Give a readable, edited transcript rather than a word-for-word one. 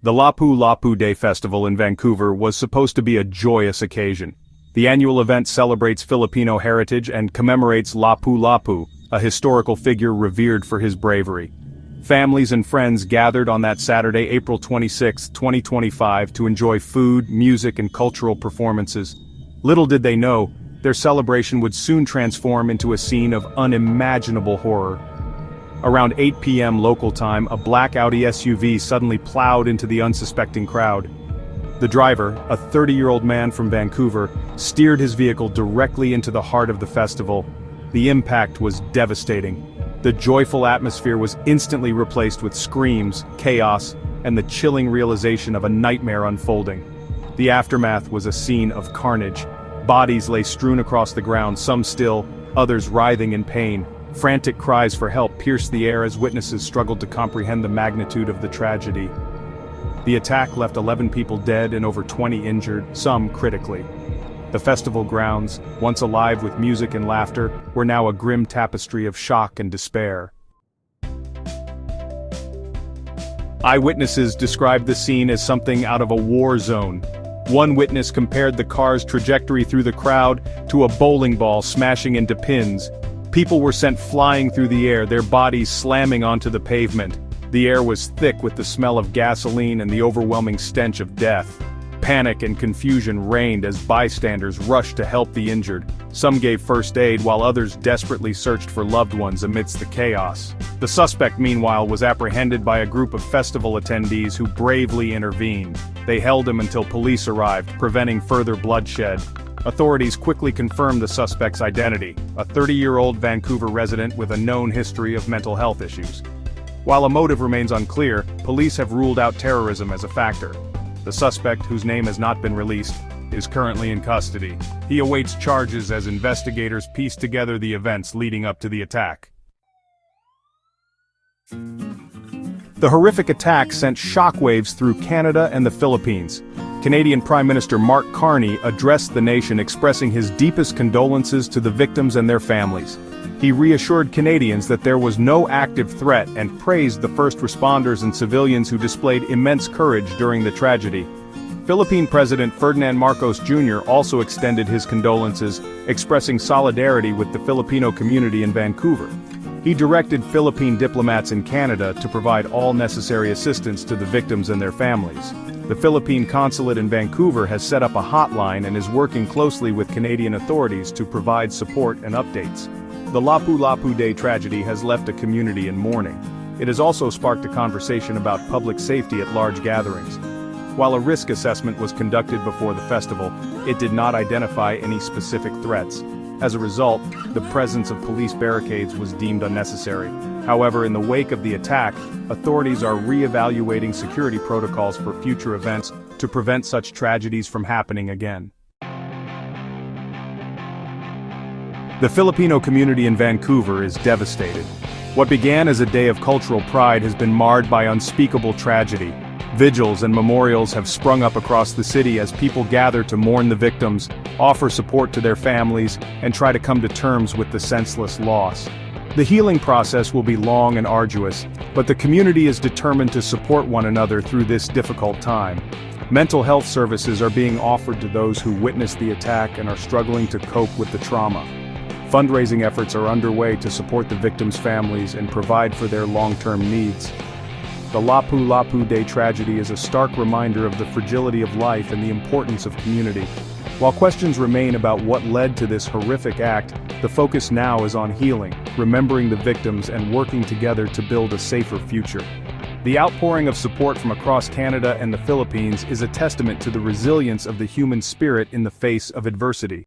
The Lapu-Lapu Day Festival in Vancouver was supposed to be a joyous occasion. The annual event celebrates Filipino heritage and commemorates Lapu-Lapu, a historical figure revered for his bravery. Families and friends gathered on that Saturday, April 26, 2025, to enjoy food, music, and cultural performances. Little did they know, their celebration would soon transform into a scene of unimaginable horror. Around 8 p.m. local time, a black Audi SUV suddenly plowed into the unsuspecting crowd. The driver, a 30-year-old man from Vancouver, steered his vehicle directly into the heart of the festival. The impact was devastating. The joyful atmosphere was instantly replaced with screams, chaos, and the chilling realization of a nightmare unfolding. The aftermath was a scene of carnage. Bodies lay strewn across the ground, some still, others writhing in pain. Frantic cries for help pierced the air as witnesses struggled to comprehend the magnitude of the tragedy. The attack left 11 people dead and over 20 injured, some critically. The festival grounds, once alive with music and laughter, were now a grim tapestry of shock and despair. Eyewitnesses described the scene as something out of a war zone. One witness compared the car's trajectory through the crowd to a bowling ball smashing into pins. People were sent flying through the air, their bodies slamming onto the pavement. The air was thick with the smell of gasoline and the overwhelming stench of death. Panic and confusion reigned as bystanders rushed to help the injured. Some gave first aid while others desperately searched for loved ones amidst the chaos. The suspect, meanwhile, was apprehended by a group of festival attendees who bravely intervened. They held him until police arrived, preventing further bloodshed. Authorities quickly confirmed the suspect's identity, a 30-year-old Vancouver resident with a known history of mental health issues. While a motive remains unclear, police have ruled out terrorism as a factor. The suspect, whose name has not been released, is currently in custody. He awaits charges as investigators piece together the events leading up to the attack. The horrific attack sent shockwaves through Canada and the Philippines. Canadian Prime Minister Mark Carney addressed the nation expressing his deepest condolences to the victims and their families. He reassured Canadians that there was no active threat and praised the first responders and civilians who displayed immense courage during the tragedy. Philippine President Ferdinand Marcos Jr. also extended his condolences, expressing solidarity with the Filipino community in Vancouver. He directed Philippine diplomats in Canada to provide all necessary assistance to the victims and their families. The Philippine consulate in Vancouver has set up a hotline and is working closely with Canadian authorities to provide support and updates. The Lapu-Lapu Day tragedy has left a community in mourning. It has also sparked a conversation about public safety at large gatherings. While a risk assessment was conducted before the festival, it did not identify any specific threats. As a result, the presence of police barricades was deemed unnecessary. However, in the wake of the attack, authorities are re-evaluating security protocols for future events to prevent such tragedies from happening again. The Filipino community in Vancouver is devastated. What began as a day of cultural pride has been marred by unspeakable tragedy. Vigils and memorials have sprung up across the city as people gather to mourn the victims, offer support to their families, and try to come to terms with the senseless loss. The healing process will be long and arduous, but the community is determined to support one another through this difficult time. Mental health services are being offered to those who witnessed the attack and are struggling to cope with the trauma. Fundraising efforts are underway to support the victims' families and provide for their long-term needs. The Lapu-Lapu Day tragedy is a stark reminder of the fragility of life and the importance of community. While questions remain about what led to this horrific act, the focus now is on healing, remembering the victims and working together to build a safer future. The outpouring of support from across Canada and the Philippines is a testament to the resilience of the human spirit in the face of adversity.